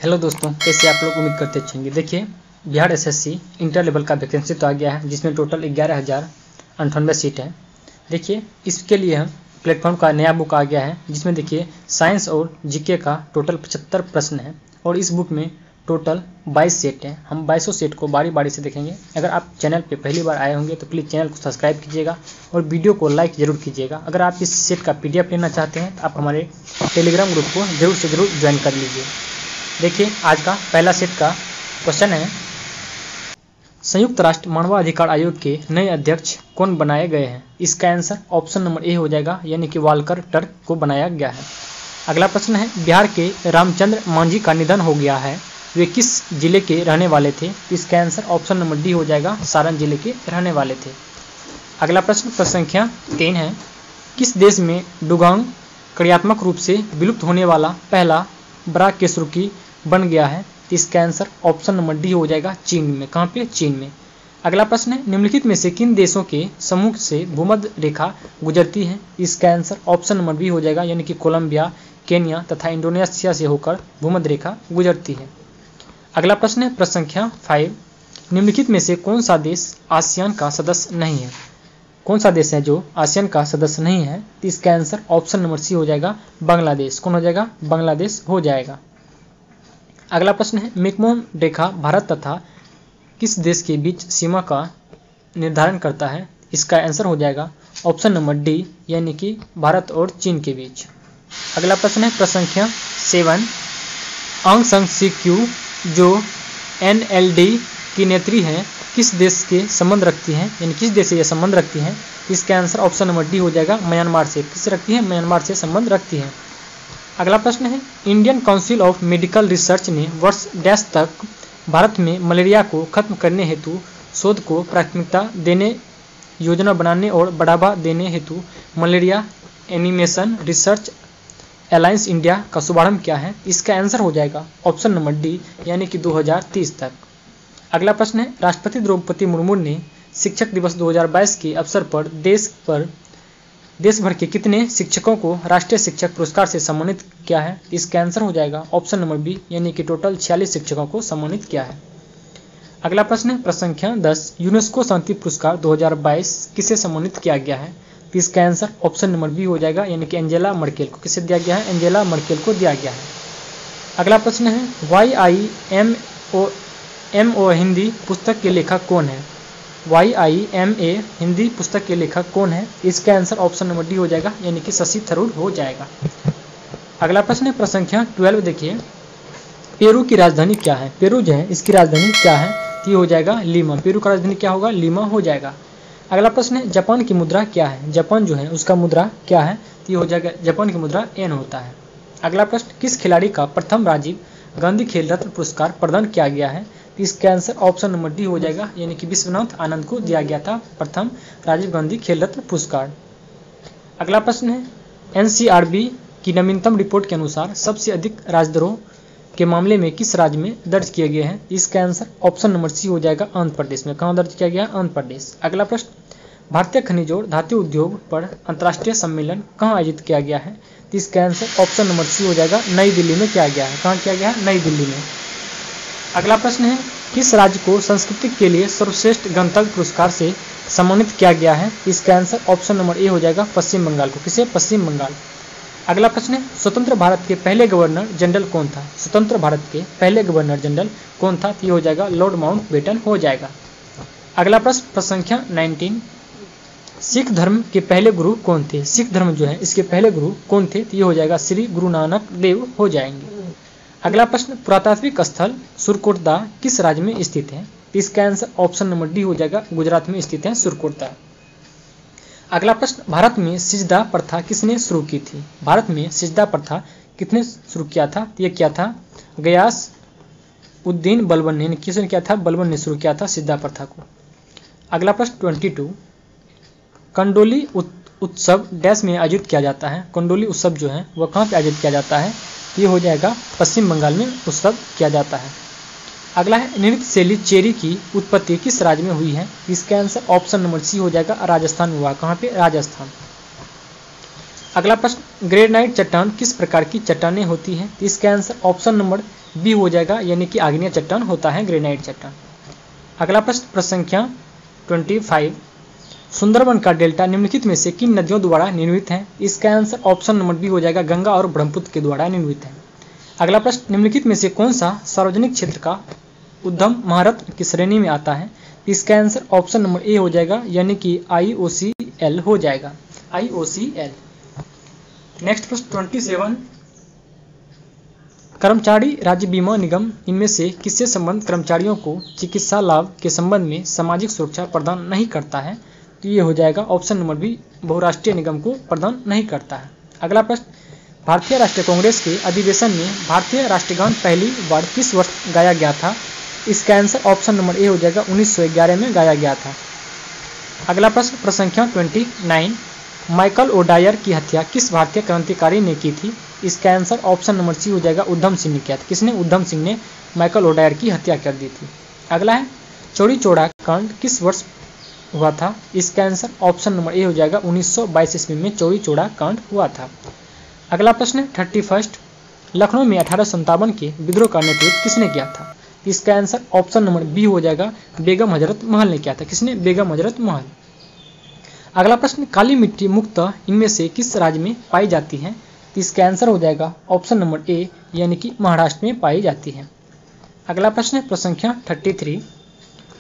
Hello दोस्तों, कैसे आप लोग उम्मीद करते अच्छे होंगे। देखिए, बिहार एसएससी इंटर लेवल का वैकेंसी तो आ गया है, जिसमें टोटल 11,098 सीट है। देखिए, इसके लिए हम प्लेटफॉर्म का नया बुक आ गया है, जिसमें देखिए साइंस और जीके का टोटल 75 प्रश्न है और इस बुक में टोटल 22 सेट है। हम 22 सेट को बारी बारी से देखेंगे। अगर आप चैनल पे पहली बार आए होंगे तो प्लीज़ चैनल को सब्सक्राइब कीजिएगा और वीडियो को लाइक जरूर कीजिएगा। अगर आप इस सेट का PDF लेना चाहते हैं तो आप हमारे टेलीग्राम ग्रुप को जरूर से जरूर ज्वाइन कर लीजिए। देखिए, आज का पहला सेट का क्वेश्चन है, संयुक्त राष्ट्र मानवाधिकार आयोग के नए अध्यक्ष कौन बनाए गए हैं। इसका आंसर ऑप्शन नंबर ए हो जाएगा, यानी कि वाल्कर टर्क को बनाया गया है। अगला प्रश्न है, बिहार के रामचंद्र मांझी का निधन हो गया है, वे किस जिले के रहने वाले थे। इसका आंसर ऑप्शन नंबर डी हो जाएगा, सारण जिले के रहने वाले थे। अगला प्रश्न संख्या 3 है, किस देश में डुगांग क्रियात्मक रूप से विलुप्त होने वाला पहला बड़ा केसरुकी बन गया है। इसका आंसर ऑप्शन नंबर डी हो जाएगा, चीन में। कहाँ पे? चीन में। अगला प्रश्न है, निम्नलिखित में से किन देशों के समूह से भूमध्य रेखा गुजरती है। इसका आंसर ऑप्शन नंबर बी हो जाएगा, यानी कि कोलंबिया, केन्या तथा इंडोनेशिया से होकर भूमध्य रेखा गुजरती है। अगला प्रश्न है संख्या 5, निम्नलिखित में से कौन सा देश आसियान का सदस्य नहीं है। कौन सा देश है जो आसियान का सदस्य नहीं है। इसका आंसर ऑप्शन नंबर सी हो जाएगा, बांग्लादेश। कौन हो जाएगा? बांग्लादेश हो जाएगा। अगला प्रश्न है, मैकमोहन रेखा भारत तथा किस देश के बीच सीमा का निर्धारण करता है। इसका आंसर हो जाएगा ऑप्शन नंबर डी, यानी कि भारत और चीन के बीच। अगला प्रश्न है संख्या 7, आंग सान सू की जो NLD की नेत्री है, किस देश के संबंध रखती हैं, यानी किस देश से यह संबंध रखती हैं। इसका आंसर ऑप्शन नंबर डी हो जाएगा, म्यांमार से। किस रखती है? म्यांमार से संबंध रखती है। अगला प्रश्न है, Indian council of medical research ने वर्ष डैश तक भारत में मलेरिया को खत्म करने हेतु शोध को प्राथमिकता देने, योजना बनाने और बढ़ावा देने हेतु malaria animation research alliance India का शुभारंभ किया है। इसका आंसर हो जाएगा ऑप्शन नंबर डी, यानी कि 2030 तक। अगला प्रश्न है, राष्ट्रपति द्रौपदी मुर्मू ने शिक्षक दिवस 2022 के अवसर पर देश भर के कितने शिक्षकों को राष्ट्रीय शिक्षक पुरस्कार से सम्मानित किया है। इसका आंसर हो जाएगा ऑप्शन नंबर बी, यानी कि टोटल 46 शिक्षकों को सम्मानित किया है। अगला प्रश्न है संख्या 10, यूनेस्को शांति पुरस्कार 2022 किसे सम्मानित किया गया है। तो इसका आंसर ऑप्शन नंबर बी हो जाएगा, यानी कि एंजेला मर्केल को। किसे दिया गया है? एंजेला मर्केल को दिया गया है। अगला प्रश्न है, YIMA हिंदी पुस्तक के लेखक कौन है। YIMA हिंदी पुस्तक के लेखक कौन है। इसका आंसर ऑप्शन नंबर डी हो जाएगा, यानी कि शशि थरूर हो जाएगा। अगला प्रश्न है संख्या 12, देखिए, पेरू की राजधानी क्या है। पेरू जो है, इसकी राजधानी क्या है। तो ये हो जाएगा लीमा। पेरू का राजधानी क्या होगा? लीमा हो जाएगा। अगला प्रश्न है, जापान की मुद्रा क्या है। जापान जो है उसका मुद्रा क्या है। तो ये हो जाएगा, जापान की मुद्रा येन होता है। अगला प्रश्न, किस खिलाड़ी का प्रथम राजीव गांधी खेल रत्न पुरस्कार प्रदान किया गया है। तो इसका आंसर ऑप्शन नंबर डी हो जाएगा, यानी कि विश्वनाथ आनंद को दिया गया था प्रथम राजीव गांधी खेल रत्न पुरस्कार। अगला प्रश्न है, NCRB की नवीनतम रिपोर्ट के अनुसार सबसे अधिक राजद्रोह के मामले में किस राज्य में दर्ज किए गए हैं। इसका आंसर ऑप्शन नंबर सी हो जाएगा, आंध्र प्रदेश में। कहाँ दर्ज किया गया? आंध्र प्रदेश। अगला प्रश्न, भारतीय खनिज और धातु उद्योग पर अंतर्राष्ट्रीय सम्मेलन कहाँ आयोजित किया गया है। तो इसका आंसर ऑप्शन नंबर सी हो जाएगा, नई दिल्ली में किया गया है। कहाँ किया गया है? नई दिल्ली में। अगला प्रश्न है, किस राज्य को संस्कृति के लिए सर्वश्रेष्ठ गणतंत्र पुरस्कार से सम्मानित किया गया है। इसका आंसर ऑप्शन नंबर ए हो जाएगा, पश्चिम बंगाल को। किसे? पश्चिम बंगाल। अगला प्रश्न है, स्वतंत्र भारत के पहले गवर्नर जनरल कौन था। स्वतंत्र भारत के पहले गवर्नर जनरल कौन था। तो ये हो जाएगा लॉर्ड माउंटबेटन हो जाएगा। अगला प्रश्न संख्या 19, सिख धर्म के पहले गुरु कौन थे। सिख धर्म जो है इसके पहले गुरु कौन थे। तो ये हो जाएगा श्री गुरु नानक देव हो जाएंगे। अगला प्रश्न, पुरातात्विक स्थल सुरकोटदा किस राज्य में स्थित है। इसका आंसर ऑप्शन नंबर डी हो जाएगा, गुजरात में स्थित है सुरकोटदा। अगला प्रश्न, भारत में सिजदा प्रथा किसने शुरू की थी। भारत में सिजदा प्रथा किसने शुरू किया था। ये क्या था? गयास उद्दीन बलबन ने। किसने किया था? बलबन ने शुरू किया था सिजदा प्रथा को। अगला प्रश्न 22, कंडोली उत्सव डैश में आयोजित किया जाता है। कंडोली उत्सव जो है वह कहाँ पे आयोजित किया जाता है। ये हो जाएगा पश्चिम बंगाल में उत्सव किया जाता है। अगला है, नृत्य शैली चेरी की उत्पत्ति किस राज्य में हुई है। इसका आंसर ऑप्शन नंबर सी हो जाएगा, राजस्थान में हुआ। कहाँ पे? राजस्थान। अगला प्रश्न, ग्रेनाइट चट्टान किस प्रकार की चट्टानें होती हैं? तो इसका आंसर ऑप्शन नंबर बी हो जाएगा, यानी कि आग्नेय चट्टान होता है ग्रेनाइट चट्टान। अगला प्रश्न संख्या 25, सुंदरबन का डेल्टा निम्नलिखित में से किन नदियों द्वारा निर्मित है? इसका आंसर ऑप्शन नंबर बी हो जाएगा, गंगा और ब्रह्मपुत्र के द्वारा निर्मित है। अगला प्रश्न, निम्नलिखित में से कौन सा सार्वजनिक क्षेत्र का उद्यम महारत्न की श्रेणी में आता है? इसका आंसर ऑप्शन नंबर ए हो जाएगा, यानी कि IOCL हो जाएगा, IOCL। नेक्स्ट प्रश्न 27, कर्मचारी राज्य बीमा निगम इनमें से किससे संबंधित कर्मचारियों को चिकित्सा लाभ के संबंध में सामाजिक सुरक्षा प्रदान नहीं करता है? तो ये हो जाएगा ऑप्शन नंबर बी, बहुराष्ट्रीय निगम को प्रदान नहीं करता है। अगला प्रश्न, भारतीय राष्ट्रीय कांग्रेस के अधिवेशन में भारतीय राष्ट्रगान पहली बार किस वर्ष गाया गया था? इसका आंसर ऑप्शन नंबर ए हो जाएगा, 1911 में गाया गया था। अगला प्रश्न संख्या 29, माइकल ओडायर की हत्या किस भारतीय क्रांतिकारी ने की थी? इसका आंसर ऑप्शन नंबर सी हो जाएगा, उधम सिंह ने किया था। किसने? उधम सिंह ने माइकल ओडायर की हत्या कर दी थी। अगला है, चौरी चौड़ा कांड किस वर्ष हुआ था? इसका आंसर ऑप्शन नंबर ए हो जाएगा, 1922 ईस्वी में चौरी चौड़ा कांड हुआ था। अगला प्रश्न 31, लखनऊ में 1857 के विद्रोह का नेतृत्व किसने किया था? इसका आंसर ऑप्शन नंबर बी हो जाएगा, बेगम हजरत महल ने किया था। किसने? बेगम हजरत महल। अगला प्रश्न, काली मिट्टी मुख्यतः इनमें से किस राज्य में पाई जाती है? इसका आंसर हो जाएगा ऑप्शन नंबर ए, यानी कि महाराष्ट्र में पाई जाती है। अगला प्रश्न संख्या 33,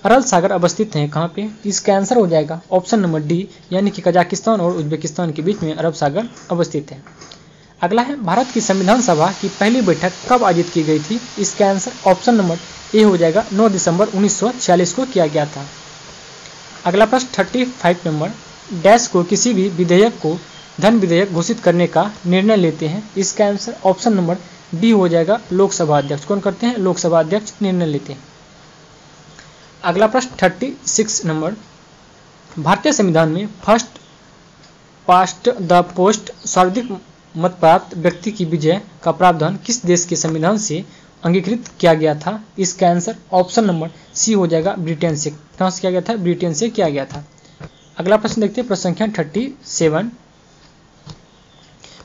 अरल सागर अवस्थित है कहाँ पे? इसका आंसर हो जाएगा ऑप्शन नंबर डी, यानी कि कजाकिस्तान और उज्बेकिस्तान के बीच में अरब सागर अवस्थित है। अगला है, भारत की संविधान सभा की पहली बैठक कब आयोजित की गई थी? इसका आंसर ऑप्शन नंबर ए हो जाएगा, 9 दिसंबर 1946 को किया गया था। अगला प्रश्न 35 नंबर, डैश को किसी भी विधेयक को धन विधेयक घोषित करने का निर्णय लेते हैं? इसका आंसर ऑप्शन नंबर बी हो जाएगा, लोकसभा अध्यक्ष। कौन करते हैं? लोकसभा अध्यक्ष निर्णय लेते हैं। अगला प्रश्न 36 नंबर, भारतीय संविधान में फर्स्ट पास्ट द पोस्ट सर्वाधिक मत प्राप्त व्यक्ति की विजय का प्रावधान किस देश के संविधान से अंगीकृत किया गया था? इसका आंसर ऑप्शन नंबर सी हो जाएगा, ब्रिटेन से। कहाँ से किया गया था? ब्रिटेन से किया गया था। अगला प्रश्न देखते हैं, प्रश्न संख्या 37,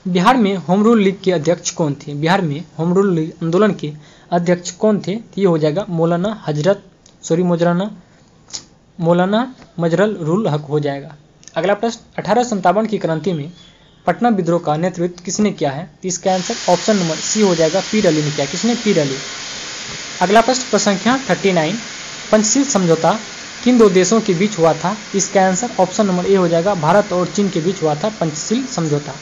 बिहार में होम रूल लीग के अध्यक्ष कौन थे? बिहार में होम रूल लीग आंदोलन के अध्यक्ष कौन थे? ये हो जाएगा मौलाना मजरुल रूल हक हो जाएगा। अगला प्रश्न 1857 की क्रांति में पटना विद्रोह का नेतृत्व किसने किया है? इसका आंसर ऑप्शन नंबर सी हो जाएगा, पीर अली ने किया। किसने? पीर अली। अगला प्रश्न संख्या 39, पंचशील समझौता किन दो देशों के बीच हुआ था? इसका आंसर ऑप्शन नंबर ए हो जाएगा, भारत और चीन के बीच हुआ था पंचशील समझौता।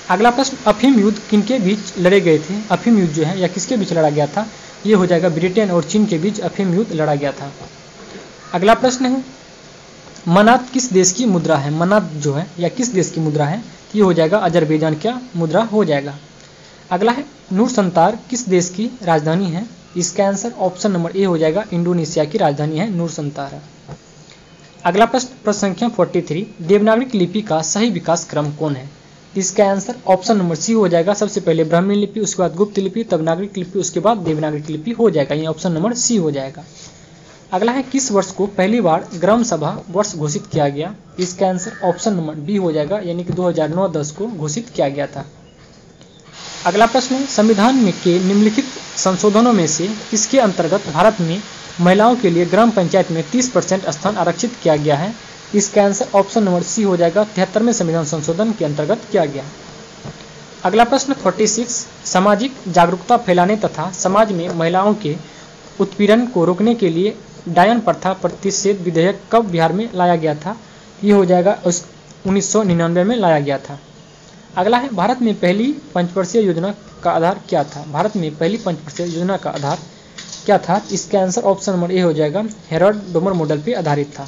अगला प्रश्न, अफीम युद्ध किनके बीच लड़े गए थे? अफीम युद्ध जो है या किसके बीच लड़ा गया था? ये हो जाएगा, ब्रिटेन और चीन के बीच अफीम युद्ध लड़ा गया था। अगला प्रश्न है, मनात किस देश की मुद्रा है? मनात जो है या किस देश की मुद्रा है? ये हो जाएगा, अजरबैजान का मुद्रा हो जाएगा। अगला है, नूर संतार किस देश की राजधानी है? इसका आंसर ऑप्शन नंबर ए हो जाएगा, इंडोनेशिया की राजधानी है नूर संतार। अगला प्रश्न संख्या 43, देवनागरी लिपि का सही विकास क्रम कौन है? इसका आंसर ऑप्शन नंबर सी हो जाएगा, सबसे पहले ब्राह्मी लिपि, उसके बाद गुप्त लिपि, तब नागरिक लिपि, उसके बाद देवनागरी लिपि हो जाएगा। ये ऑप्शन नंबर सी हो जाएगा। अगला है, किस वर्ष को पहली बार ग्राम सभा वर्ष घोषित किया गया? इसका आंसर ऑप्शन नंबर बी हो जाएगा, यानी कि 2009-10 को घोषित किया गया था। अगला प्रश्न, संविधान में के निम्नलिखित संशोधनों में से किसके अंतर्गत भारत में महिलाओं के लिए ग्राम पंचायत में 30% स्थान आरक्षित किया गया है? इसका आंसर ऑप्शन नंबर सी हो जाएगा, 73वें संविधान संशोधन के अंतर्गत किया गया। अगला प्रश्न 46, सामाजिक जागरूकता फैलाने तथा समाज में महिलाओं के उत्पीड़न को रोकने के लिए डायन प्रथा प्रतिषेध विधेयक कब बिहार में लाया गया था? ये हो जाएगा 1999 में लाया गया था। अगला है, भारत में पहली पंचवर्षीय योजना का आधार क्या था? भारत में पहली पंचवर्षीय योजना का आधार क्या था? इसका आंसर ऑप्शन नंबर ए हो जाएगा, हेरोल्ड डोमर मॉडल पे आधारित था।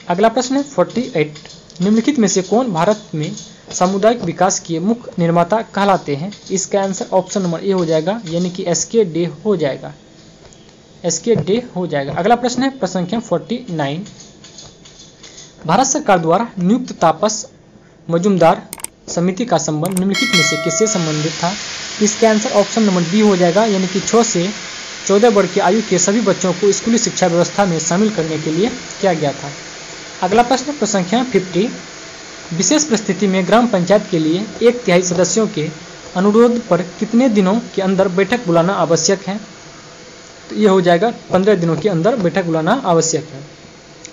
अगला प्रश्न है 48, निम्नलिखित में से कौन भारत में सामुदायिक विकास के मुख्य निर्माता कहलाते हैं? इसका आंसर ऑप्शन नंबर ए हो जाएगा, यानी कि एसके डे हो जाएगा, एसके डे हो जाएगा। अगला प्रश्न है प्रश्न संख्या 49, भारत सरकार द्वारा नियुक्त तापस मजूमदार समिति का संबंध निम्नलिखित में से किससे संबंधित था? इसका आंसर ऑप्शन नंबर बी हो जाएगा, यानी कि 6 से 14 वर्ष की आयु के सभी बच्चों को स्कूली शिक्षा व्यवस्था में शामिल करने के लिए किया गया था। अगला प्रश्न संख्या 50, विशेष परिस्थिति में ग्राम पंचायत के लिए 1/3 सदस्यों के अनुरोध पर कितने दिनों के अंदर बैठक बुलाना आवश्यक है? तो ये हो जाएगा 15 दिनों के अंदर बैठक बुलाना आवश्यक है।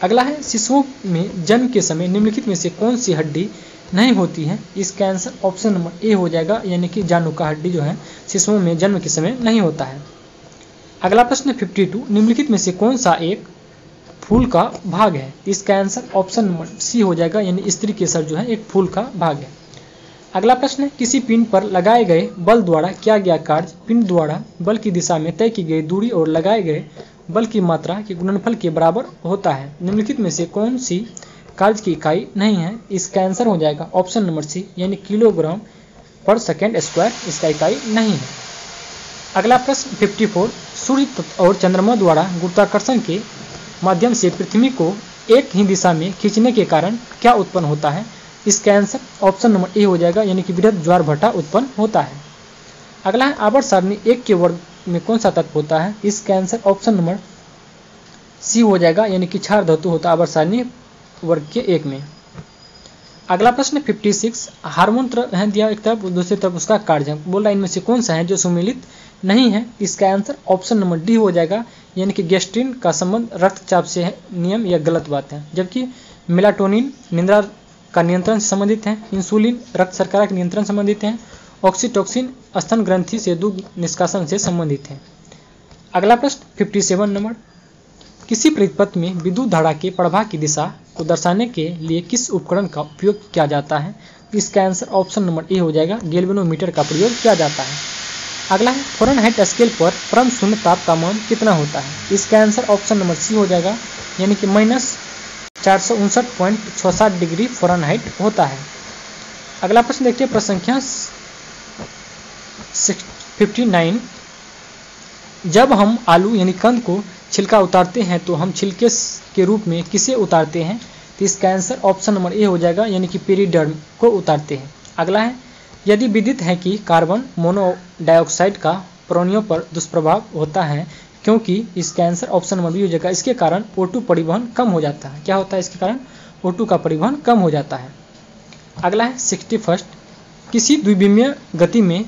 अगला है शिशुओं में जन्म के समय निम्नलिखित में से कौन सी हड्डी नहीं होती है? इसका आंसर ऑप्शन नंबर ए हो जाएगा, यानी कि जानु का हड्डी जो है शिशुओं में जन्म के समय नहीं होता है। अगला प्रश्न 52, निम्नलिखित में से कौन सा एक फूल का भाग है? इसका आंसर ऑप्शन नंबर सी हो जाएगा, यानी स्त्री केसर जो है एक फूल का भाग है। अगला प्रश्न है किसी पिंड पर लगाए गए बल द्वारा किया गया कार्य पिंड द्वारा बल की दिशा में तय की गई दूरी और लगाए गए बल की मात्रा के गुणनफल के बराबर होता है। निम्नलिखित में से कौन सी कार्य की इकाई नहीं है? इसका आंसर हो जाएगा ऑप्शन नंबर सी, यानी किलोग्राम पर सेकेंड स्क्वायर इसका इकाई नहीं है। अगला प्रश्न 54, सूर्य और चंद्रमा द्वारा गुरुत्वाकर्षण के माध्यम से पृथ्वी को एक ही दिशा में खींचने के कारण क्या उत्पन्न होता है? इसका आंसर ऑप्शन नंबर ए हो जाएगा, यानी कि वृहद ज्वारभाटा उत्पन्न होता है। अगला है आवर्त सारणी 1 के वर्ग में कौन सा तत्व होता है? इसका आंसर ऑप्शन नंबर सी हो जाएगा, यानी कि क्षार धातु होता है आवर्त सारणी वर्ग के 1 में। अगला प्रश्न 56, हार्मोन है दिया एक तरफ, दूसरी तरफ उसका कार्य बोल रहा है, इनमें से कौन सा है जो सम्मिलित नहीं है? इसका आंसर ऑप्शन नंबर डी हो जाएगा, यानी कि गैस्ट्रिन का संबंध रक्तचाप से है। नियम या गलत बात है। जबकि मेलाटोनिन निद्रा का नियंत्रण से संबंधित है, इंसुलिन रक्त शर्करा के नियंत्रण संबंधित है, ऑक्सीटोसिन स्तन ग्रंथि से दूध निष्कासन से संबंधित है। अगला प्रश्न 57 नंबर, किसी परिपथ में विद्युत धारा के प्रवाह की दिशा को दर्शाने के लिए किस उपकरण का उपयोग किया जाता है? इसका आंसर ऑप्शन नंबर ए हो जाएगा, गैल्वेनोमीटर का प्रयोग किया जाता है। अगला है फ़ारेनहाइट स्केल पर परम शून्य ताप का मान कितना होता है? इसका आंसर ऑप्शन नंबर सी हो जाएगा, यानी कि -459.67 डिग्री फ़ारेनहाइट होता है। अगला प्रश्न देखिए, प्रश्न संख्या 59, जब हम आलू यानी कंद को छिलका उतारते हैं तो हम छिलके के रूप में किसे उतारते हैं? तो इसका आंसर ऑप्शन नंबर ए हो जाएगा, यानी कि पेरिडर्म को उतारते हैं। अगला है यदि विदित है कि कार्बन मोनोडाइऑक्साइड का प्राणियों पर दुष्प्रभाव होता है, क्योंकि इसका आंसर ऑप्शन नंबर बी हो जाएगा, इसके कारण O2 परिवहन कम हो जाता है। क्या होता है इसके कारण? O2 का परिवहन कम हो जाता है। अगला है 61, किसी द्विविमीय गति में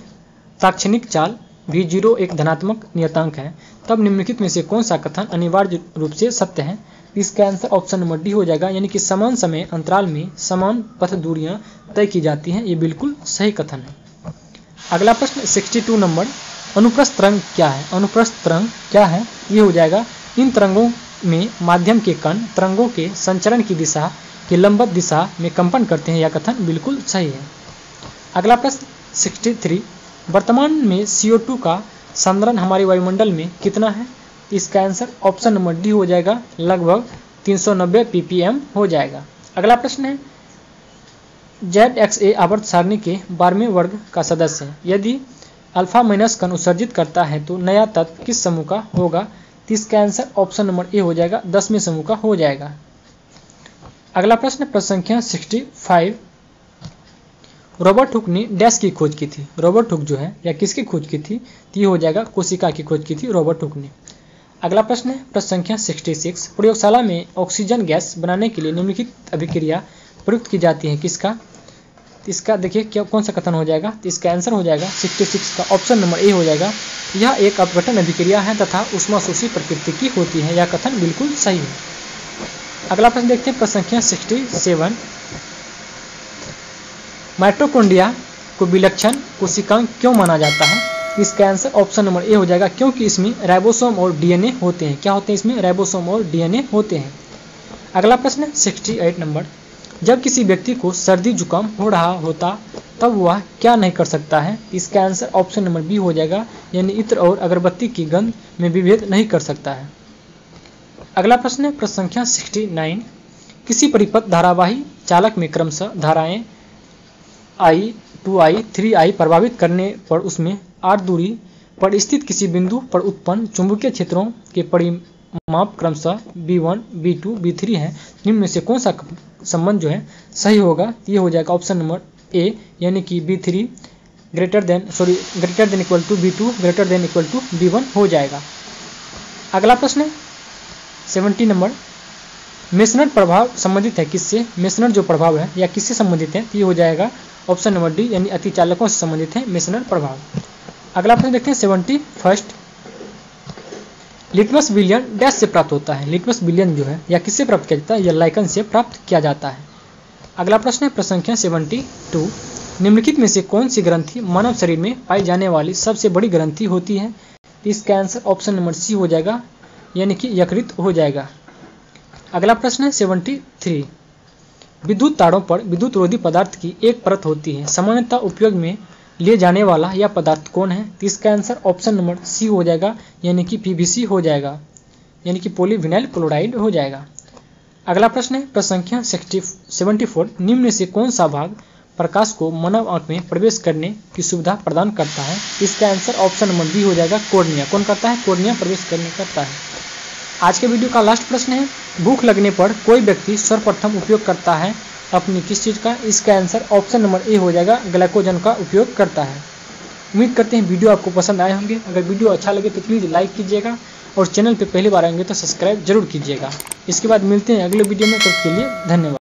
ताक्षणिक चाल v0 एक धनात्मक नियतांक है, तब निम्नलिखित में से कौन सा कथन अनिवार्य रूप से सत्य है? इसका आंसर ऑप्शन नंबर डी हो जाएगा, यानी कि समान समय अंतराल में समान पथ दूरियां तय की जाती हैं। ये बिल्कुल सही कथन है। अगला प्रश्न 62 नंबर, अनुप्रस्थ तरंग क्या है? अनुप्रस्थ तरंग क्या है? ये हो जाएगा, इन तरंगों में माध्यम के कण तरंगों के संचरण की दिशा के लंबवत दिशा में कंपन करते हैं। यह कथन बिल्कुल सही है। अगला प्रश्न 63, वर्तमान में CO2 का सांद्रण हमारे वायुमंडल में कितना है? इसका आंसर ऑप्शन नंबर डी हो जाएगा, लगभग 390 ppm हो जाएगा। अगला प्रश्न है ZXA आवर्त सारणी के 12वें वर्ग का सदस्य है। यदि अल्फा माइनस कण उत्सर्जित करता है तो नया तत्व किस समूह का होगा? तो इसका आंसर ऑप्शन नंबर ए हो जाएगा, 10वें समूह का हो जाएगा। अगला प्रश्न संख्या 65, रॉबर्ट हुक ने डैश की खोज की थी। रॉबर्ट हुक जो है या किसकी खोज की थी? तो ये हो जाएगा, कोशिका की खोज की थी रॉबर्ट हुक ने। अगला प्रश्न है प्रश्न संख्या 66, प्रयोगशाला में ऑक्सीजन गैस बनाने के लिए निम्नलिखित अभिक्रिया प्रयुक्त की जाती है, किसका? इसका देखिए क्या कौन सा कथन हो जाएगा? तो इसका आंसर हो जाएगा 66 का ऑप्शन नंबर ए हो जाएगा, यह एक अपघटन अभिक्रिया है तथा उष्माशोषी प्रकृति की होती है। यह कथन बिल्कुल सही है। अगला प्रश्न देखते हैं प्रश्न संख्या 67, माइटोकॉन्ड्रिया को विलक्षण कोशिकांग क्यों माना जाता है? इसका आंसर ऑप्शन नंबर ए हो जाएगा, क्योंकि इसमें राइबोसोम और डीएनए होते हैं। क्या होते हैं इसमें? राइबोसोम और डीएनए होते हैं। अगला प्रश्न 68 नंबर, जब किसी व्यक्ति को सर्दी जुकाम हो रहा होता तब वह क्या नहीं कर सकता है? इसका आंसर ऑप्शन नंबर बी हो जाएगा, यानी इत्र और अगरबत्ती की गंध में विभेद नहीं कर सकता है। अगला प्रश्न है प्रश्न संख्या 69, किसी परिपथ धारावाही चालक में क्रमशः धाराएं I, 2I, 3I प्रभावित करने पर उसमें r दूरी पर स्थित किसी बिंदु पर उत्पन्न चुंबकीय क्षेत्रों के परिमाप क्रमशः B1, B2, B3 है। निम्न में से कौन सा संबंध जो है सही होगा? ये हो जाएगा ऑप्शन नंबर ए, यानी कि B3 greater than equal to B2 greater than equal to B1 हो जाएगा। अगला प्रश्न है 70 नंबर, मेसनर प्रभाव संबंधित है किससे, मेसनर जो प्रभाव है या किससे संबंधित है, तो ये हो जाएगा ऑप्शन नंबर डी, यानी अतिचालकों से संबंधित है मेसनर प्रभाव। अगला प्रश्न देखते हैं 71। लिटमस विलियन डैश से प्राप्त होता है। लिटमस विलियन जो है या किससे प्राप्त किया जाता है, या लाइकन से प्राप्त किया जाता है। अगला प्रश्न है प्रश्न संख्या 72। निम्नलिखित में से कौन सी ग्रंथि मानव शरीर में पाई जाने वाली सबसे बड़ी ग्रंथि होती है, इसका आंसर ऑप्शन नंबर सी हो जाएगा, यानी कि यकृत हो जाएगा। अगला प्रश्न है 73। विद्युत तारों पर विद्युत रोधी पदार्थ की एक परत होती है, सामान्यतः उपयोग में लिए जाने वाला यह पदार्थ कौन है, तो इसका आंसर ऑप्शन नंबर सी हो जाएगा, यानी कि पीवीसी हो जाएगा, यानी कि पॉलीविनाइल क्लोराइड हो जाएगा। अगला प्रश्न है प्रश्न संख्या 74। निम्न में से कौन सा भाग प्रकाश को मानव आंख में प्रवेश करने की सुविधा प्रदान करता है, इसका आंसर ऑप्शन नंबर बी हो जाएगा, कोर्निया। कौन करता है, कोर्निया प्रवेश करने करता है। आज के वीडियो का लास्ट प्रश्न है, भूख लगने पर कोई व्यक्ति सर्वप्रथम उपयोग करता है अपनी किस चीज़ का, इसका आंसर ऑप्शन नंबर ए हो जाएगा, ग्लाइकोजन का उपयोग करता है। उम्मीद करते हैं वीडियो आपको पसंद आए होंगे। अगर वीडियो अच्छा लगे तो प्लीज़ लाइक कीजिएगा और चैनल पर पहली बार आएंगे तो सब्सक्राइब जरूर कीजिएगा। इसके बाद मिलते हैं अगले वीडियो में, तब के लिए धन्यवाद।